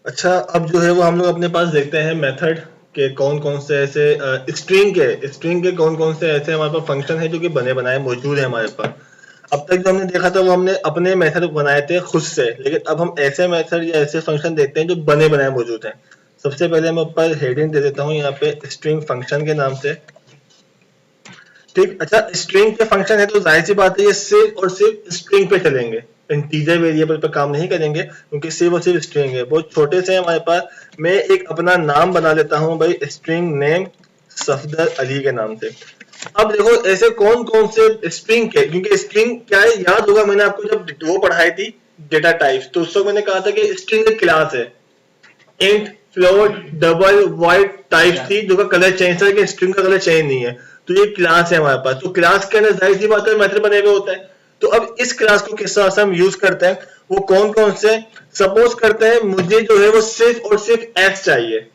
अच्छा, अब जो है वो हम लोग अपने पास देखते हैं मेथड के कौन कौन से ऐसे स्ट्रिंग के कौन कौन से ऐसे हमारे पास फंक्शन है जो कि बने बनाए मौजूद है हमारे पास। अब तक जो हमने देखा था वो हमने अपने मेथड बनाए थे खुद से, लेकिन अब हम ऐसे मेथड या ऐसे फंक्शन देखते हैं जो बने बनाए मौजूद हैं। सबसे पहले मैं ऊपर हेडिंग दे देता हूँ यहाँ पे स्ट्रिंग फंक्शन के नाम से। ठीक, अच्छा, स्ट्रिंग के फंक्शन है तो जाहिर सी बात है ये सिर्फ और सिर्फ स्ट्रिंग पे चलेंगे, इंटीजर वेरिएबल पे काम नहीं करेंगे क्योंकि सिर्फ और सिर्फ स्ट्रिंग है, बहुत छोटे से हमारे पास। मैं एक अपना नाम बना लेता हूं भाई, स्ट्रिंग नेम सफदर अली के नाम से। अब देखो ऐसे कौन कौन से स्ट्रिंग के, क्योंकि स्ट्रिंग क्या है याद होगा, मैंने आपको जब वो पढ़ाई थी डेटा टाइप्स, तो उस वक्त मैंने कहा था कि स्ट्रिंग एक क्लास है। Int, float, double, wide types थी जो का कलर चेंज था, कि स्ट्रिंग का कलर चेंज नहीं है। तो ये क्लास है हमारे पास, तो क्लास के अंदर जाहिर सी बात है मेथड बने हुए होते हैं। तो अब इस क्लास को किस तरह से हम यूज करते हैं, वो कौन कौन से, सपोज करते हैं मुझे जो है वो सिर्फ और सिर्फ एस चाहिए,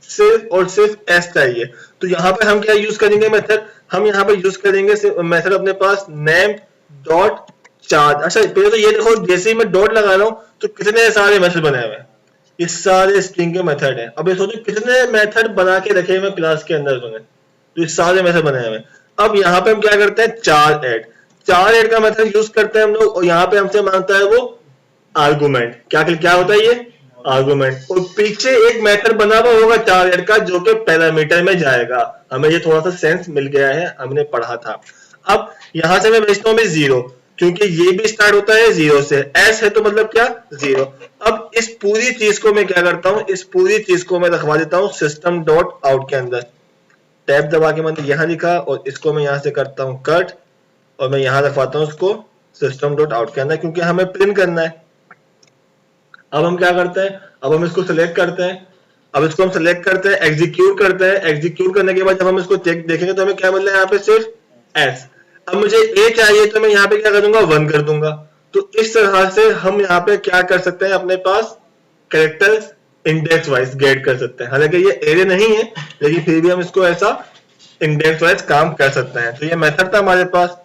सिर्फ और सिर्फ एस चाहिए। तो यहाँ पे हम क्या यूज करेंगे मेथड, हम यहाँ पे यूज करेंगे मेथड अपने पास नेम डॉट चार्ज। अच्छा, पहले तो ये देखो जैसे ही मैं डॉट लगा रहा हूँ तो कितने सारे मेथड बने हुए हैं, ये सारे स्ट्रिंग के मेथड हैं। अब ये सोचो कितने मेथड बना के रखे हुए क्लास के अंदर तुमने, तो ये सारे मेथड बने हुए हैं। अब यहाँ पे हम क्या करते हैं, चार ऐड, चार ऐड का मेथड यूज करते हैं हम लोग, और यहाँ पे हमसे मांगता है वो आर्गुमेंट। क्या क्या होता है ये आर्गुमेंट, और पीछे एक मेथड बना हुआ होगा चार ऐड का जो कि पैरामीटर में जाएगा। हमें ये थोड़ा सा सेंस मिल गया है, हमने पढ़ा था। अब यहां से मैं भेजता हूँ जीरो, क्योंकि ये भी स्टार्ट होता है जीरो से, एस है तो मतलब क्या जीरो। अब इस पूरी चीज को मैं क्या करता हूँ, इस पूरी चीज को मैं रखवा देता हूँ सिस्टम डॉट आउट के अंदर। टैब दबा के मैंने यहां लिखा और इसको मैं यहां से करता हूँ कट, और मैं यहां रखवाता हूँ उसको सिस्टम डॉट आउट के अंदर, क्योंकि हमें प्रिंट करना है। अब हम क्या करते हैं, अब हम इसको सिलेक्ट करते हैं, अब इसको हम सिलेक्ट करते हैं, एग्जीक्यूट करते हैं। एग्जीक्यूट करने के बाद जब हम इसको चेक देखेंगे तो हमें क्या मिल रहा है यहाँ पे, सिर्फ एस। अब मुझे ए चाहिए तो मैं यहाँ पे क्या कर दूंगा, 1 कर दूंगा। तो इस तरह से हम यहाँ पे क्या कर सकते हैं, अपने पास कैरेक्टर्स इंडेक्स वाइज गेट कर सकते हैं। हालांकि ये एरे नहीं है, लेकिन फिर भी हम इसको ऐसा इंडेक्स वाइज काम कर सकते हैं। तो ये मेथड था हमारे पास।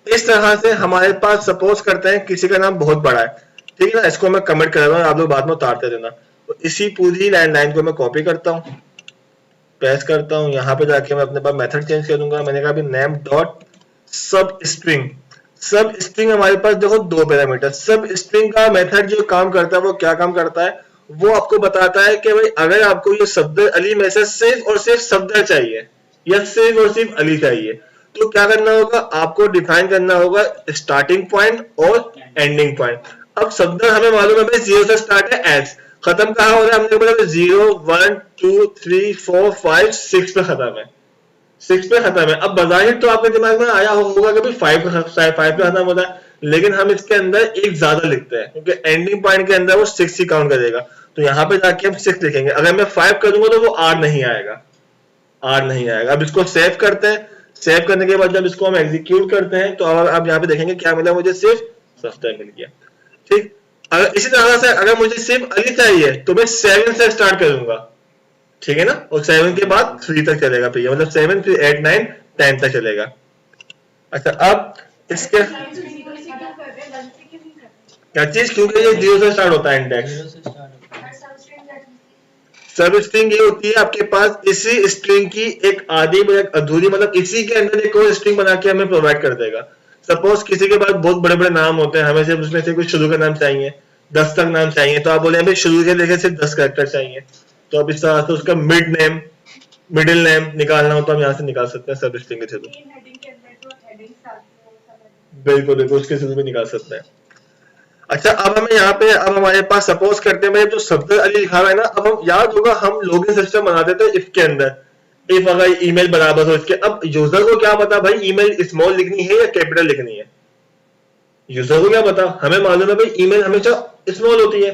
इस तरह से हमारे पास सपोज करते हैं किसी का नाम बहुत बड़ा है, ठीक है ना, इसको मैं कमेंट कर रहा हूँ, आप लोग बाद में उतारते देना। तो इसी पूरी लाइन को मैं कॉपी करता हूँ, पेस्ट करता हूँ, यहाँ पे जाके मैं अपने पास मेथड चेंज कर दूंगा। मैंने कहा अभी नेम डॉट सब स्ट्रिंग। सब स्ट्रिंग हमारे पास देखो दो पैरामीटर, सब स्ट्रिंग का मेथड जो काम करता है वो क्या काम करता है, वो आपको बताता है कि भाई अगर आपको ये सफदर अली में से सिर्फ और सिर्फ सफदर चाहिए या सिर्फ और सिर्फ अली चाहिए, तो क्या करना होगा, आपको डिफाइन करना होगा स्टार्टिंग पॉइंट और एंडिंग पॉइंट। अब सफदर हमें मालूम है भाई जीरो से स्टार्ट है, एस खत्म कहाँ हो रहा है, हमने बोला 0 1 2 3 4 5 6 पे खत्म है, 6 पे खत्म है। अब बजाहिर तो आपके दिमाग में आया होगा कि भाई 5 पे खत्म होता है, लेकिन हम इसके अंदर एक ज्यादा लिखते हैं क्योंकि एंडिंग पॉइंट के अंदर वो 6 ही काउंट करेगा। तो यहाँ पे जाके हम 6 लिखेंगे। अगर मैं 5 करूंगा तो वो आर नहीं आएगा, आर नहीं आएगा। अब इसको सेव करते हैं, सेव करने के बाद जब इसको हम एग्जीक्यूट करते हैं तो अब यहाँ पे देखेंगे क्या मिला, मुझे सिर्फ सफ्टवेयर मिल गया। ठीक, अगर इसी तरह से अगर मुझे सिर्फ अली चाहिए तो मैं 7 से स्टार्ट करूंगा, ठीक है ना, और 7 के बाद 3 तक चलेगा, फिर मतलब 7 फिर 8 9 10 तक चलेगा। अच्छा, अब इसके क्या चीज, क्योंकि ये 0 से स्टार्ट होता है इंडेक्स। सब स्ट्रिंग ये होती है आपके पास इसी स्ट्रिंग की एक आधी अधूरी, मतलब इसी के अंदर एक और स्ट्रिंग बना के हमें प्रोवाइड कर देगा। सपोज किसी के पास बहुत बड़े बड़े नाम होते हैं, हमें सिर्फ उसमें से कुछ शुरू का नाम चाहिए, 10 तक नाम चाहिए, तो आप बोले भाई शुरू के लेके सिर्फ 10 कैरेक्टर चाहिए, तो अब इस तरह से उसका मिडिल नेम निकालना हो तो हम यहाँ से निकाल सकते हैं सब स्ट्रिंग के थ्रू। बिल्कुल बिल्कुल, उसके थ्रू भी निकाल सकते हैं। अच्छा, अब हमें यहाँ पे, अब हमारे पास सपोज करते हैं जो सफदर अली लिखा हुआ है ना, अब हम याद होगा हम लॉगिन सिस्टम बनाते थे इसके अंदर, इफ अगर ईमेल बराबर हो इसके। अब यूजर को क्या पता भाई ईमेल स्मॉल लिखनी है या कैपिटल लिखनी है, यूजर को क्या पता, हमें मालूम है भाई ईमेल हमेशा स्मॉल होती है।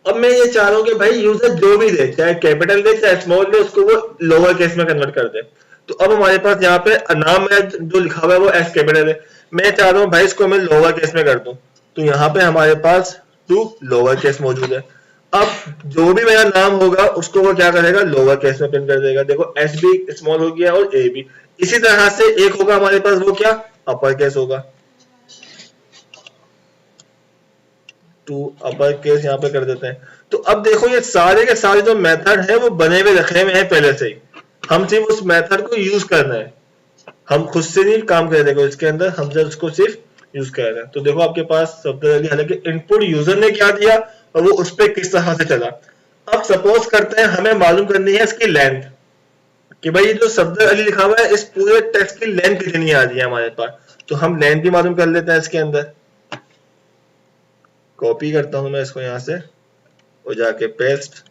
अब मैं ये चाह रहा हूँ कि भाई यूजर जो भी दे, चाहे कैपिटल दे चाहे स्मॉल दे, उसको वो लोअर केस में कन्वर्ट कर दे। तो अब हमारे पास यहाँ पे नाम है जो लिखा हुआ है वो एस कैपिटल है, मैं चाह रहा हूँ भाई इसको मैं लोअर केस में कर दूं, तो यहाँ पे हमारे पास टू लोअर केस मौजूद है। अब जो भी मेरा नाम होगा उसको वो क्या करेगा, लोअर केस में प्रिंट कर देगा। देखो एस भी स्मॉल हो गया और ए भी। इसी तरह से एक होगा हमारे पास, वो क्या अपर केस होगा, टू अपर केस यहाँ पे कर देते हैं। तो अब देखो ये सारे के सारे जो मेथड है वो बने हुए रखे हुए हैं पहले से ही, हम सिर्फ उस मेथड को यूज करना है, हम खुद से नहीं काम कर देखो इसके अंदर, हम जब उसको सिर्फ यूज कर रहे हैं। तो देखो आपके पास सफदर हालांकि इनपुट यूजर ने क्या दिया और वो उस पर किस तरह से चला। अब सपोज करते हैं हमें मालूम करनी है इसकी लेंथ, कि भाई जो सफदर अली लिखा हुआ है इस पूरे टेक्स्ट की लेंथ कितनी आ रही है हमारे पास, तो हम लेंथ भी मालूम कर लेते हैं इसके अंदर। कॉपी करता हूं मैं इसको यहां से और जाके पेस्ट,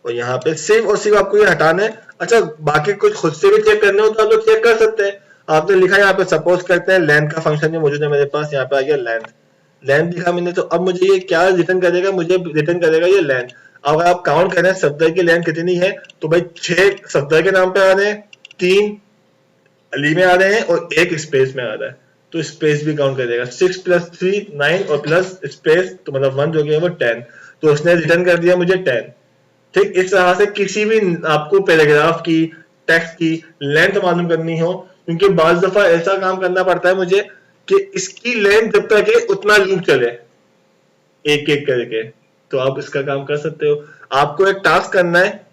और यहाँ पे सिर्फ और सिर्फ आपको ये हटाना है। अच्छा बाकी कुछ खुद से भी चेक करने हो तो आप लोग चेक कर सकते हैं। आपने लिखा है यहाँ पे सपोज करते हैं लेंथ का फंक्शन जो मौजूद है मेरे पास, यहाँ पे आ गया लेंथ, लेंथ लिखा मैंने, तो अब मुझे ये क्या रिटर्न करेगा, मुझे रिटर्न करेगा ये लेंथ। अगर आप काउंट करें सफदर की लेंथ कितनी है, तो भाई 6 सफदर के नाम पे आ रहे हैं, 3 अली में आ रहे हैं और 1 स्पेस में आ रहा है, तो स्पेस भी काउंट करेगा। 6 + 3 9 और प्लस स्पेस तो मतलब 1 जो गया वो 10, तो उसने रिटर्न कर दिया मुझे 10। ठीक इस तरह से किसी भी आपको पैराग्राफ की टेक्स्ट की लेंथ मालूम करनी हो, क्योंकि बाज दफा ऐसा काम करना पड़ता है मुझे कि इसकी लेंथ जब तक है उतना लूप चले एक एक करके, तो आप इसका काम कर सकते हो। आपको एक टास्क करना है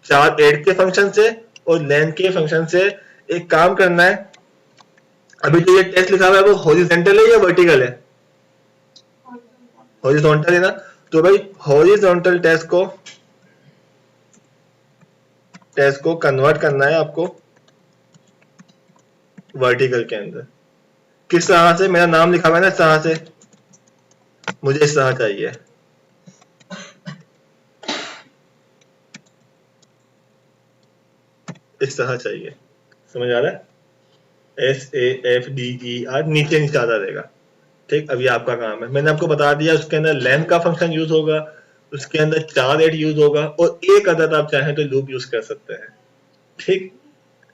4 ऐड के फंक्शन से और लेंथ के फंक्शन से एक काम करना है। अभी जो ये टेक्स्ट लिखा हुआ है वो हॉरिजॉन्टल है या वर्टिकल है? हॉरिजॉन्टल है ना, तो भाई हॉरिजॉन्टल टेक्स्ट को कन्वर्ट करना है आपको वर्टिकल के अंदर। किस तरह से, मेरा नाम लिखा हुआ है ना इस तरह से, मुझे इस तरह चाहिए, इस तरह चाहिए, समझ आ रहा है? SAFDER नीचे नीचे आता रहेगा। ठीक अभी आपका काम है, मैंने आपको बता दिया उसके अंदर लेंथ का फंक्शन यूज होगा, उसके अंदर 4 ऐड यूज होगा और एक अदद आप चाहें तो लूप यूज कर सकते हैं। ठीक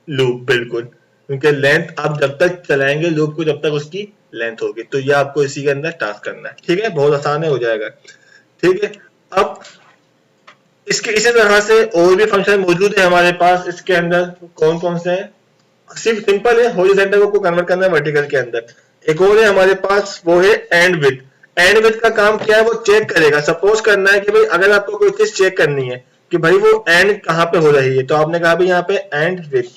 लूप बिल्कुल, क्योंकि लेंथ आप जब तक चलाएंगे लूप को जब तक उसकी लेंथ होगी, तो ये आपको इसी के अंदर टास्क करना है। ठीक है, बहुत आसान है, हो जाएगा। ठीक है, अब इसके इसी तरह से और भी फंक्शन मौजूद है हमारे पास इसके अंदर। कौन कौन से हैं? सिर्फ सिंपल है हॉरिजॉन्टल को कन्वर्ट करना है वर्टिकल के अंदर। एक और है हमारे पास, वो है एंड विथ। एंड विथ का काम क्या है, वो चेक करेगा। सपोज करना है कि भाई अगर आपको कोई चीज चेक करनी है कि भाई वो एंड कहाँ पे हो रही है, तो आपने कहा भाई यहाँ पे एंड विथ।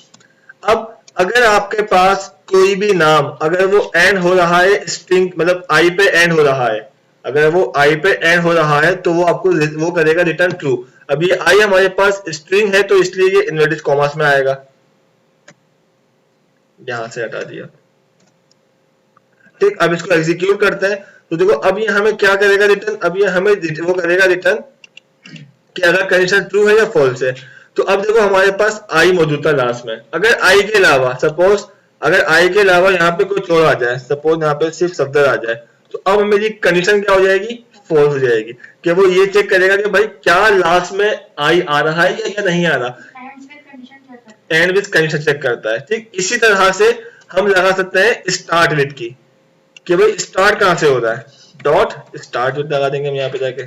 अब अगर आपके पास कोई भी नाम अगर वो एंड हो रहा है स्ट्रिंग मतलब आई पे एंड हो रहा है, अगर वो आई पे एंड हो रहा है तो वो आपको वो करेगा रिटर्न ट्रू। अब ये आई हमारे पास स्ट्रिंग है तो इसलिए ये इन्वर्टेड कॉमास में आएगा, यहां से हटा दिया। ठीक अब इसको एग्जीक्यूट करते हैं, तो देखो अब ये हमें क्या करेगा रिटर्न, अब ये हमें वो करेगा रिटर्न कि अगर कंडीशन ट्रू है या फॉल्स है। तो अब देखो हमारे पास आई मौजूद था लास्ट में, अगर आई के अलावा सपोज अगर आई के अलावा यहाँ पे कुछ और आ जाए, सपोज यहाँ पे सिर्फ सफदर आ जाए, तो अब मेरी कंडीशन क्या हो जाएगी, फॉल्स हो जाएगी। कि वो ये चेक करेगा कि भाई क्या लास्ट में आई आ रहा है या नहीं आ रहा, एंड विथ कंडीशन चेक करता है। ठीक इसी तरह से हम लगा सकते हैं स्टार्ट विथ की, कि भाई स्टार्ट कहां से हो रहा है, डॉट स्टार्ट विथ लगा देंगे हम यहाँ पे जाके।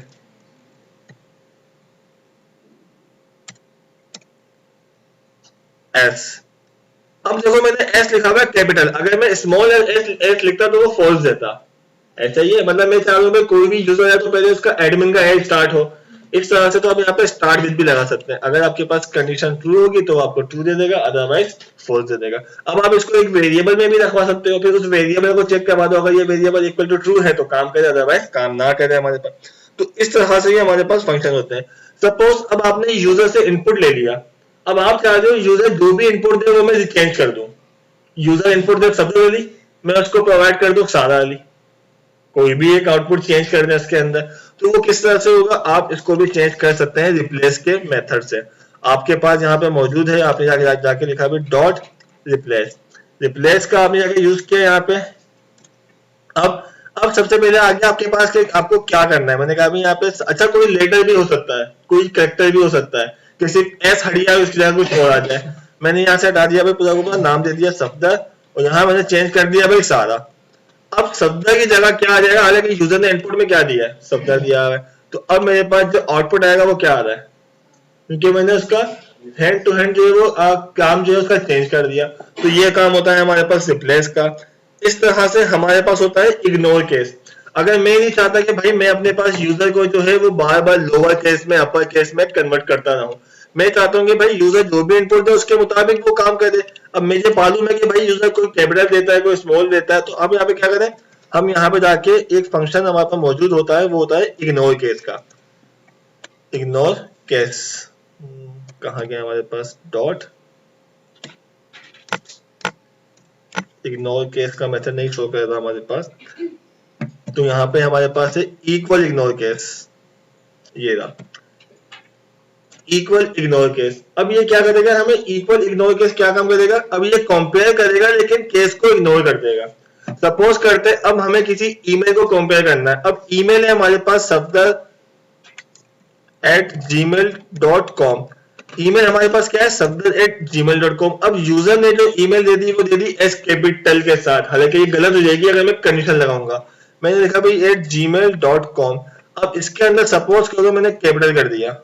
एस, अब देखो मैंने एस लिखा हुआ है कैपिटल, अगर मैं स्मॉल एस लिखता तो वो फॉल्स देता। ऐसा ही है, मतलब मैं चाह रहा हूं कोई भी यूजर है तो पहले उसका एडमिन का एड स्टार्ट हो, इस तरह से। तो आप यहाँ पे स्टार्ट विथ भी लगा सकते हैं, अगर आपके पास कंडीशन ट्रू होगी तो आपको ट्रू दे देगा, अदरवाइज फॉल्स दे देगा। अब आप इसको एक वेरिएबल में भी रखवा सकते हो, फिर उस वेरिएबल को चेक करवा दो, अगर ये वेरिएबल इक्वल टू ट्रू है तो काम करे, अदरवाइज काम ना करे हमारे पास। तो इस तरह से ही हमारे पास फंक्शन होते हैं। सपोज अब आपने यूजर से इनपुट ले लिया, अब आप चाहते हो यूजर जो भी इनपुट दे वो मैं चेंज कर दूं। यूजर इनपुट दे सबसे पहले मैं उसको प्रोवाइड कर दूं सारा अली, कोई भी एक आउटपुट चेंज कर दें इसके अंदर, तो वो किस तरह से होगा, आप इसको भी चेंज कर सकते हैं रिप्लेस के मेथड से। आपके पास यहाँ पे मौजूद है, आपने जाके लिखा भी डॉट रिप्लेस, रिप्लेस का आपने जाके यूज किया यहाँ पे। अब सबसे पहले आगे आपके पास के आपको क्या करना है, मैंने कहा भी यहाँ पे अच्छा कोई लेटर भी हो सकता है, कोई कैरेक्टर भी हो सकता है, किसी एस हटिया उसकी जगह कुछ और आ जाए। मैंने यहाँ से हटा दिया भाई पूरा पूरा नाम दे दिया सफदर, और यहाँ मैंने चेंज कर दिया भाई सारा। अब सफदर की जगह क्या आ जाएगा, हालांकि यूजर ने इनपुट में क्या दिया है, सफदर दिया है, तो अब मेरे पास जो आउटपुट आएगा वो क्या आ रहा है, क्योंकि मैंने उसका हैंड टू हैंड जो है वो काम जो है उसका चेंज कर दिया। तो ये काम होता है हमारे पास रिप्लेस का। इस तरह से हमारे पास होता है इग्नोर केस। अगर मैं नहीं चाहता कि भाई मैं अपने पास यूजर को जो है वो बार बार लोअर केस में अपर केस में कन्वर्ट करता रहूं, मैं चाहता हूँ कि भाई यूजर जो भी इनपुट दे उसके मुताबिक वो काम करे। अब मुझे मालूम है कि भाई यूजर कोई कैपिटल देता है कोई स्मॉल देता है, तो अब यहाँ पे क्या करें, हम यहाँ पे जाके एक फंक्शन हमारे पास मौजूद होता है, वो होता है इग्नोर केस का। इग्नोर केस कहाँ गया हमारे पास, डॉट इग्नोर केस का मेथड नहीं शो कर रहा हमारे पास, तो यहाँ पे हमारे पास है इक्वल इग्नोर केस, ये रहा इक्वल इग्नोर केस। अब ये क्या करेगा, हमें इक्वल इग्नोर केस क्या काम करेगा, अब ये कंपेयर करेगा लेकिन केस को इग्नोर कर देगा। सपोज करते हैं अब हमें किसी ईमेल को कंपेयर करना है, अब ईमेल है हमारे पास safdar@gmail.com, ईमेल हमारे पास क्या है, safdar@gmail.com। अब यूजर ने जो ईमेल दे दी वो दे दी एस कैपिटल के साथ, हालांकि ये गलत हो जाएगी अगर मैं कंडीशन लगाऊंगा। मैंने लिखा भाई @gmail.com, अब इसके अंदर सपोज करो मैंने कैपिटल कर दिया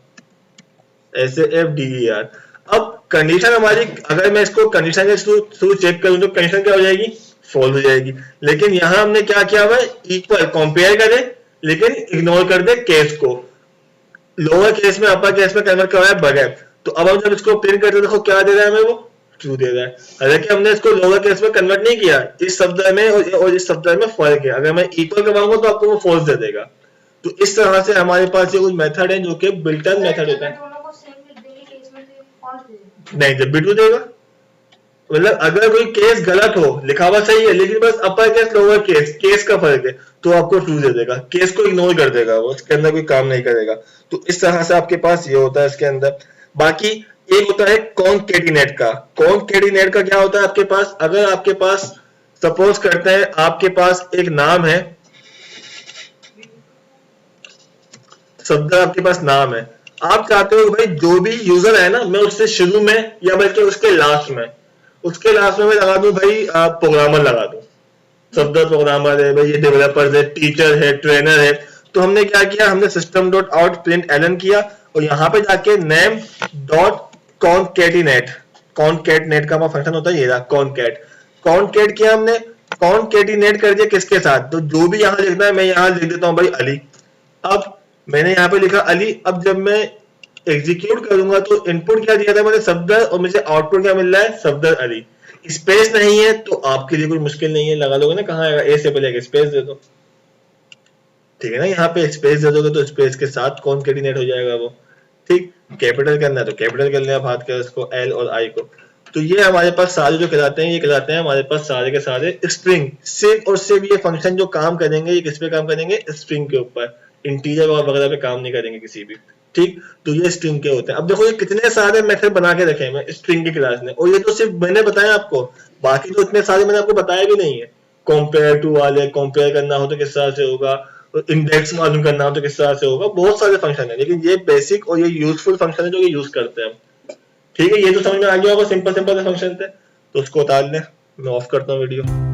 SAFDER। अब कंडीशन हमारी, अगर मैं इसको कंडीशन के थ्रू चेक करूं तो कंडीशन क्या हो जाएगी, फॉल्स हो जाएगी। लेकिन यहां हमने क्या किया हुआ है, इक्वल कंपेयर करे लेकिन इग्नोर कर दे केस को, लोअर केस में अपर केस में कन्वर्ट करवाया बगैर। तो अब हम जब इसको प्रिंट करते देखो क्या दे रहा है हमें, वो ट्रू दे रहा है। हालांकि हमने इसको लोअर केस में कन्वर्ट नहीं किया, इस शब्द में और इस शब्द में फर्क है, अगर मैं इक्वल करवाऊंगा तो आपको वो फॉल्स दे देगा। तो इस तरह से हमारे पास ये कुछ मेथड है जो कि बिल्ट इन मेथड होता है। नहीं, जब भी ट्रू देगा, मतलब अगर कोई केस गलत हो, लिखा हुआ सही है लेकिन बस upper case lower case case का फर्क है, तो आपको ट्रू दे देगा, केस को इग्नोर कर देगा, वो उसके अंदर कोई काम नहीं करेगा। तो इस तरह से आपके पास ये होता है इसके अंदर। बाकी एक होता है कॉन्केटिनेट का। कॉन्केटिनेट का क्या होता है आपके पास, अगर आपके पास सपोज करते हैं आपके पास एक नाम है, शब्द आपके पास नाम है, आप चाहते हो भाई जो भी यूजर है ना, मैं उससे शुरू में या बल्कि उसके लास्ट में मैं लगा दूं भाई प्रोग्रामर लगा दूं, शब्द प्रोग्रामर है भाई, ये डेवलपर है, टीचर है, ट्रेनर है। तो हमने क्या किया, हमने system dot out print L N किया और यहाँ पे जाके नेम डॉट कॉन्केटिनेट, कॉन्केटिनेट का फंक्शन होता है ये रहा कॉन्केट, कॉन्केट किया हमने, कॉन्केटिनेट कर दिया किसके साथ, तो जो भी यहाँ लिखना है मैं यहाँ लिख देता हूँ भाई अली। अब मैंने यहाँ पे लिखा अली, अब जब मैं एग्जीक्यूट करूंगा तो इनपुट क्या दिया था मैंने, सफदर, और मुझे आउटपुट क्या मिल रहा है, सफदर अली। स्पेस नहीं है तो आपके लिए कोई मुश्किल नहीं है, लगा लोगे ना, कहाँ आएगा, ए से पहले स्पेस दे दो, ठीक है ना, यहाँ पे स्पेस दे दोगे तो स्पेस के साथ कॉन्केटिनेट हो जाएगा वो, ठीक। कैपिटल करना है तो कैपिटल कर लें, आप हाथ कर इसको एल और आई को। तो ये हमारे पास सारे जो कहलाते हैं, ये कहलाते हैं हमारे पास सारे के सारे स्ट्रिंग। सिर्फ और सिर्फ ये फंक्शन जो काम करेंगे, ये किस पे काम करेंगे, स्ट्रिंग के ऊपर, इंटीजर और वगैरह पे काम नहीं करेंगे किसी भी, ठीक। तो ये स्ट्रिंग के होते हैं। अब देखो ये कितने सारे मेथड बना के रखे हैं स्ट्रिंग की क्लास ने, और ये तो सिर्फ मैंने बताया आपको, बाकी तो इतने सारे मैंने आपको बताया भी नहीं है। कंपेयर टू वाले, कंपेयर करना हो तो किस तरह से होगा, इंडेक्स मालूम करना हो तो किस तरह से होगा, बहुत सारे फंक्शन है, लेकिन ये बेसिक और ये यूजफुल फंक्शन है जो ये यूज करते हैं, ठीक है। ये तो समझ में आ गया होगा, सिंपल सिंपल फंक्शन थे, तो उसको उतार लें, मैं ऑफ करता हूँ वीडियो।